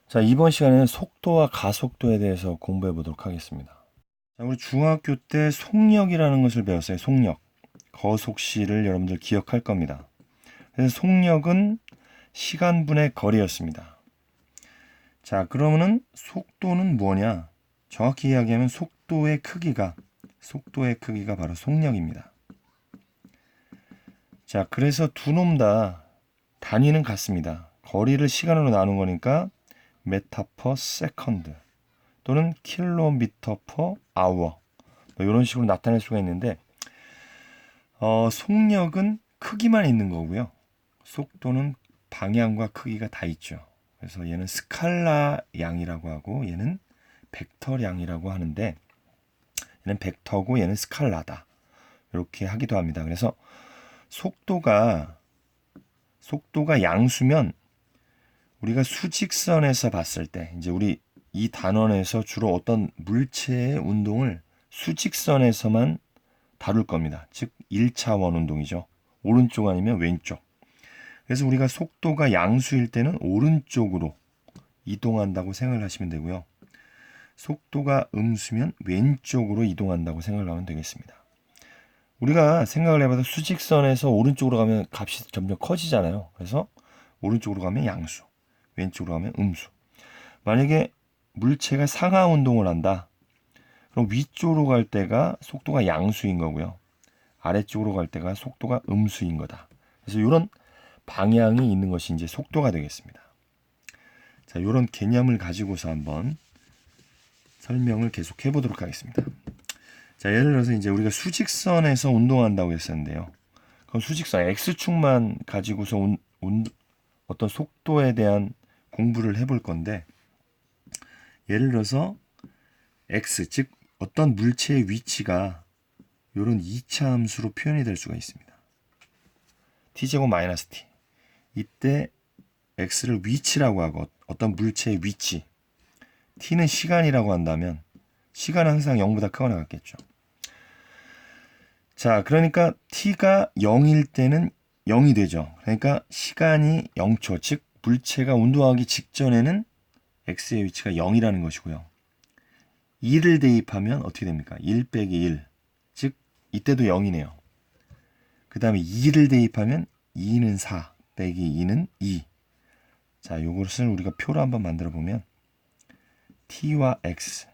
자, 이번 시간에는 속도와 가속도에 대해서 공부해 보도록 하겠습니다. 자, 우리 중학교 때 속력이라는 것을 배웠어요. 속력. 거속시를 여러분들 기억할 겁니다. 그래서 속력은 시간분의 거리였습니다. 자, 그러면은 속도는 뭐냐? 정확히 이야기하면 속도의 크기가 바로 속력입니다. 자, 그래서 두 놈 다 단위는 같습니다. 거리를 시간으로 나눈 거니까 메타 퍼 세컨드 또는 킬로미터 퍼 아워 이런 식으로 나타낼 수가 있는데 속력은 크기만 있는 거고요. 속도는 방향과 크기가 다 있죠. 그래서 얘는 스칼라 양이라고 하고 얘는 벡터량이라고 하는데 얘는 벡터고 얘는 스칼라다. 이렇게 하기도 합니다. 그래서 속도가 양수면 우리가 수직선에서 봤을 때 이제 우리 이 단원에서 주로 어떤 물체의 운동을 수직선에서만 다룰 겁니다. 즉 1차원 운동이죠. 오른쪽 아니면 왼쪽. 그래서 우리가 속도가 양수일 때는 오른쪽으로 이동한다고 생각을 하시면 되고요. 속도가 음수면 왼쪽으로 이동한다고 생각을 하면 되겠습니다. 우리가 생각을 해봐도 수직선에서 오른쪽으로 가면 값이 점점 커지잖아요. 그래서 오른쪽으로 가면 양수, 왼쪽으로 가면 음수. 만약에 물체가 상하 운동을 한다. 그럼 위쪽으로 갈 때가 속도가 양수인 거고요. 아래쪽으로 갈 때가 속도가 음수인 거다. 그래서 이런 방향이 있는 것이 이제 속도가 되겠습니다. 자, 이런 개념을 가지고서 한번 설명을 계속 해보도록 하겠습니다. 자, 예를 들어서 이제 우리가 수직선에서 운동한다고 했었는데요. 그럼 수직선 X축만 가지고서 어떤 속도에 대한 공부를 해볼 건데, 예를 들어서 X, 즉 어떤 물체의 위치가 이런 2차 함수로 표현이 될 수가 있습니다. t제곱 마이너스 t. 이때 x를 위치라고 하고 어떤 물체의 위치, t는 시간이라고 한다면 시간은 항상 0보다 크거나 같겠죠. 자, 그러니까 t가 0일 때는 0이 되죠. 그러니까 시간이 0초, 즉 물체가 운동하기 직전에는 x의 위치가 0이라는 것이고요. 2를 대입하면 어떻게 됩니까? 1 빼기 1, 즉 이때도 0이네요. 그 다음에 2를 대입하면 2는 4 빼기 2는 2. 자, 이것을 우리가 표로 한번 만들어 보면 t와 x,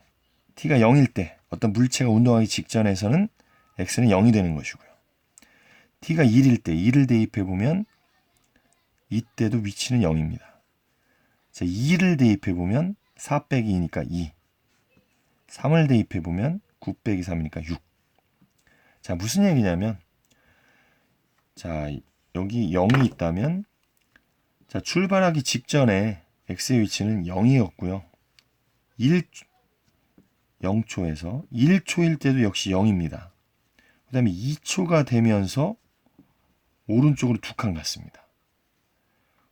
t가 0일 때 어떤 물체가 운동하기 직전에서는 x는 0이 되는 것이고요. t가 1일 때 2를 대입해 보면 이때도 위치는 0입니다. 자, 2를 대입해 보면 4 빼기 2니까 2. 3을 대입해 보면 9 빼기 3이니까 6. 자, 무슨 얘기냐면 자, 여기 0이 있다면 자, 출발하기 직전에 x의 위치는 0이었고요. 0초에서 1초일 때도 역시 0입니다. 그 다음에 2초가 되면서 오른쪽으로 두 칸 갔습니다.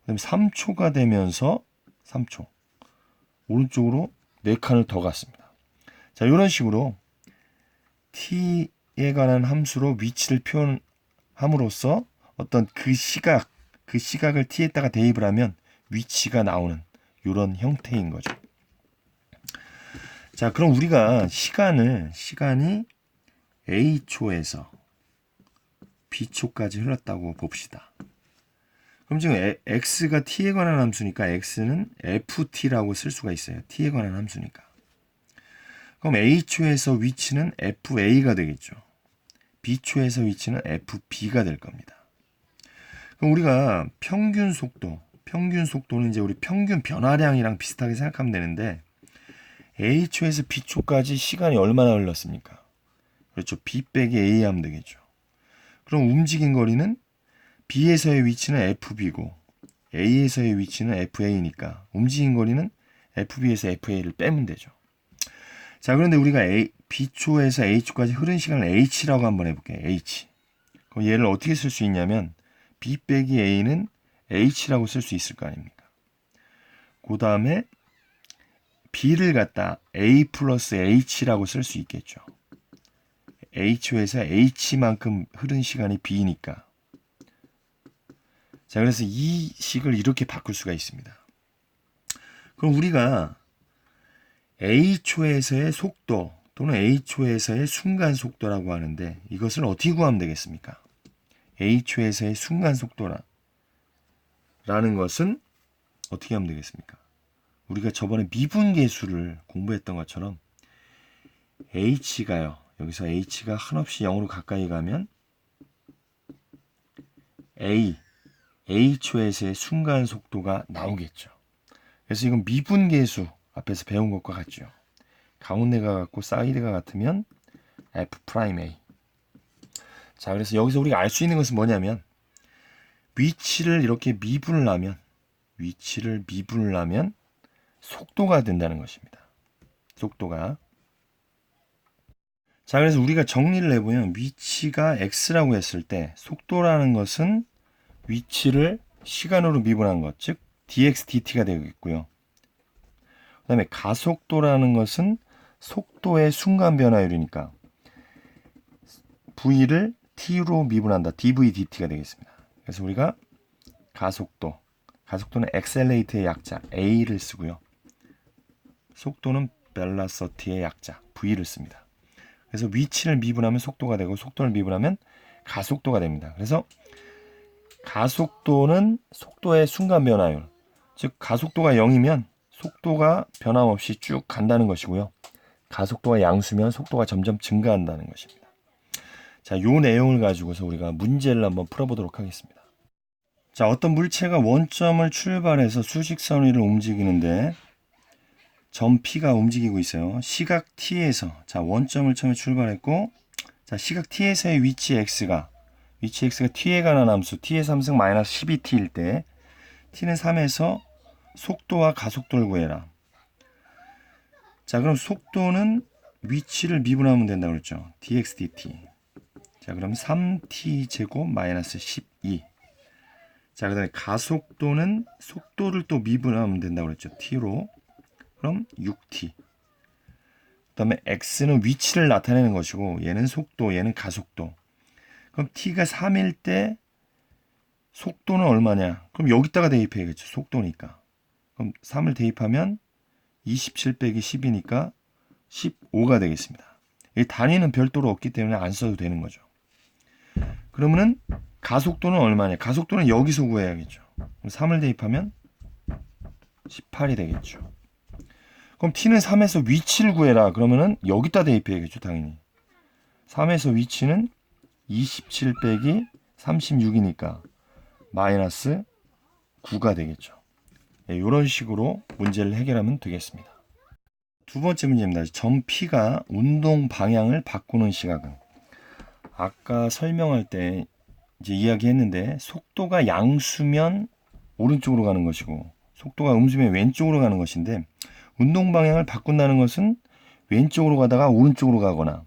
그 다음에 3초가 되면서 3초 오른쪽으로 네 칸을 더 갔습니다. 자, 이런 식으로 t에 관한 함수로 위치를 표현함으로써 어떤 그 시각을 t에다가 대입을 하면 위치가 나오는 이런 형태인 거죠. 자, 그럼 우리가 시간이 A초에서 B초까지 흘렀다고 봅시다. 그럼 지금 X가 T에 관한 함수니까 X는 FT라고 쓸 수가 있어요. T에 관한 함수니까. 그럼 A초에서 위치는 FA가 되겠죠. B초에서 위치는 FB가 될 겁니다. 그럼 우리가 평균 속도는 이제 우리 평균 변화량이랑 비슷하게 생각하면 되는데 A초에서 B초까지 시간이 얼마나 흘렀습니까? 그렇죠. B 빼기 A 하면 되겠죠. 그럼 움직인 거리는 B에서의 위치는 FB고 A에서의 위치는 FA니까 움직인 거리는 FB에서 FA를 빼면 되죠. 자, 그런데 우리가 B초에서 A초까지 흐른 시간을 H라고 한번 해볼게요. H. 그럼 얘를 어떻게 쓸 수 있냐면 B 빼기 A는 H라고 쓸 수 있을 거 아닙니까? 그 다음에 B를 갖다 A 플러스 H라고 쓸 수 있겠죠. H에서 H만큼 흐른 시간이 B니까. 자, 그래서 이 식을 이렇게 바꿀 수가 있습니다. 그럼 우리가 a초에서의 속도 또는 a초에서의 순간 속도라고 하는데 이것을 어떻게 구하면 되겠습니까? a초에서의 순간 속도라는 것은 어떻게 하면 되겠습니까? 우리가 저번에 미분계수를 공부했던 것처럼 h가요. 여기서 h가 한없이 0으로 가까이 가면 a초에서의 순간 속도가 나오겠죠. 그래서 이건 미분계수 앞에서 배운 것과 같죠. 가운데가 같고 사이드가 같으면 f'A. 자, 그래서 여기서 우리가 알 수 있는 것은 뭐냐면 위치를 이렇게 미분을 하면 속도가 된다는 것입니다. 속도가. 자, 그래서 우리가 정리를 해보면 위치가 x라고 했을 때 속도라는 것은 위치를 시간으로 미분한 것, 즉 dx dt가 되겠고요. 그 다음에 가속도라는 것은 속도의 순간 변화율이니까 v를 t로 미분한다. dv dt가 되겠습니다. 그래서 우리가 가속도는 accelerate의 약자 a를 쓰고요. 속도는 velocity의 약자 v를 씁니다. 그래서 위치를 미분하면 속도가 되고 속도를 미분하면 가속도가 됩니다. 그래서 가속도는 속도의 순간 변화율, 즉 가속도가 0이면 속도가 변함없이 쭉 간다는 것이고요. 가속도가 양수면 속도가 점점 증가한다는 것입니다. 자, 요 내용을 가지고서 우리가 문제를 한번 풀어보도록 하겠습니다. 자, 어떤 물체가 원점을 출발해서 수직선 위를 움직이는데 점 P가 움직이고 있어요. 시각 T에서, 자, 원점을 처음에 출발했고, 자, 시각 T에서의 위치 X가 T에 관한 함수 T의 3승 마이너스 12T일 때 T는 3에서 속도와 가속도를 구해라. 자, 그럼 속도는 위치를 미분하면 된다고 그랬죠. dx dt. 자, 그럼 3t 제곱 마이너스 12. 자, 그 다음에 가속도는 속도를 또 미분하면 된다고 그랬죠. t로. 그럼 6t. 그 다음에 x는 위치를 나타내는 것이고 얘는 속도, 얘는 가속도. 그럼 t가 3일 때 속도는 얼마냐? 그럼 여기다가 대입해야겠죠. 속도니까. 그럼 3을 대입하면 27 빼기 10이니까 15가 되겠습니다. 이 단위는 별도로 없기 때문에 안 써도 되는 거죠. 그러면은 가속도는 얼마냐? 가속도는 여기서 구해야겠죠. 그럼 3을 대입하면 18이 되겠죠. 그럼 t는 3에서 위치를 구해라. 그러면은 여기다 대입해야겠죠, 당연히. 3에서 위치는 27 빼기 36이니까 마이너스 9가 되겠죠. 이런 식으로 문제를 해결하면 되겠습니다. 두 번째 문제입니다. 점 P가 운동 방향을 바꾸는 시각은, 아까 설명할 때 이제 이야기했는데 속도가 양수면 오른쪽으로 가는 것이고 속도가 음수면 왼쪽으로 가는 것인데 운동 방향을 바꾼다는 것은 왼쪽으로 가다가 오른쪽으로 가거나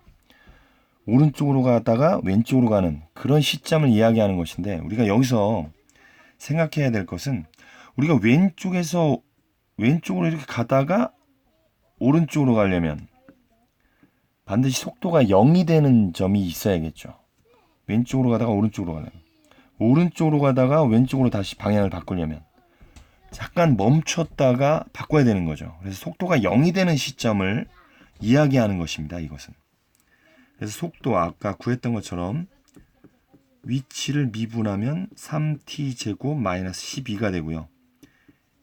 오른쪽으로 가다가 왼쪽으로 가는 그런 시점을 이야기하는 것인데 우리가 여기서 생각해야 될 것은 우리가 왼쪽에서 왼쪽으로 이렇게 가다가 오른쪽으로 가려면 반드시 속도가 0이 되는 점이 있어야겠죠. 왼쪽으로 가다가 오른쪽으로 가려면. 오른쪽으로 가다가 왼쪽으로 다시 방향을 바꾸려면 잠깐 멈췄다가 바꿔야 되는 거죠. 그래서 속도가 0이 되는 시점을 이야기하는 것입니다. 이것은. 그래서 속도 아까 구했던 것처럼 위치를 미분하면 3t 제곱 마이너스 12가 되고요.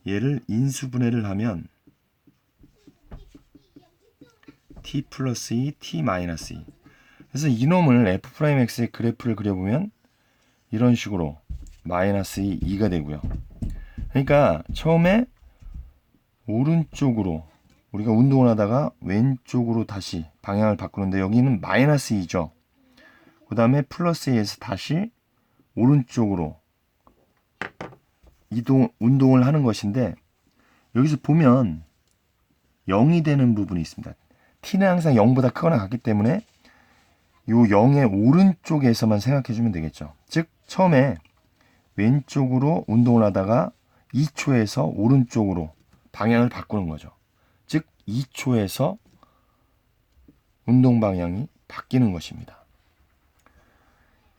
얘를 인수분해를 하면 t 플러스 2, t 마이너스 2. 그래서 이놈을 f'x의 그래프를 그려보면 이런 식으로 마이너스 2, 2가 되고요. 그러니까 처음에 오른쪽으로 우리가 운동을 하다가 왼쪽으로 다시 방향을 바꾸는데 여기는 마이너스 2죠. 그 다음에 플러스 2에서 다시 오른쪽으로 운동을 하는 것인데 여기서 보면 0이 되는 부분이 있습니다. t는 항상 0보다 크거나 같기 때문에 이 0의 오른쪽에서만 생각해 주면 되겠죠. 즉 처음에 왼쪽으로 운동을 하다가 2초에서 오른쪽으로 방향을 바꾸는 거죠. 즉 2초에서 운동 방향이 바뀌는 것입니다.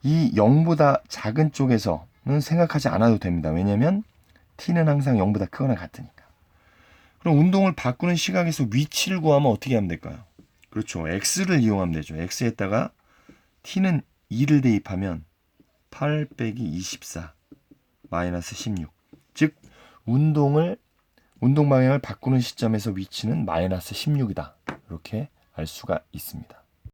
이 0보다 작은 쪽에서는 생각하지 않아도 됩니다. 왜냐하면 t는 항상 0보다 크거나 같으니까. 그럼 운동을 바꾸는 시각에서 위치를 구하면 어떻게 하면 될까요? 그렇죠. x를 이용하면 되죠. x에다가 t는 2를 대입하면 8 빼기 24 마이너스 16. 즉 운동 방향을 바꾸는 시점에서 위치는 마이너스 16이다. 이렇게 알 수가 있습니다.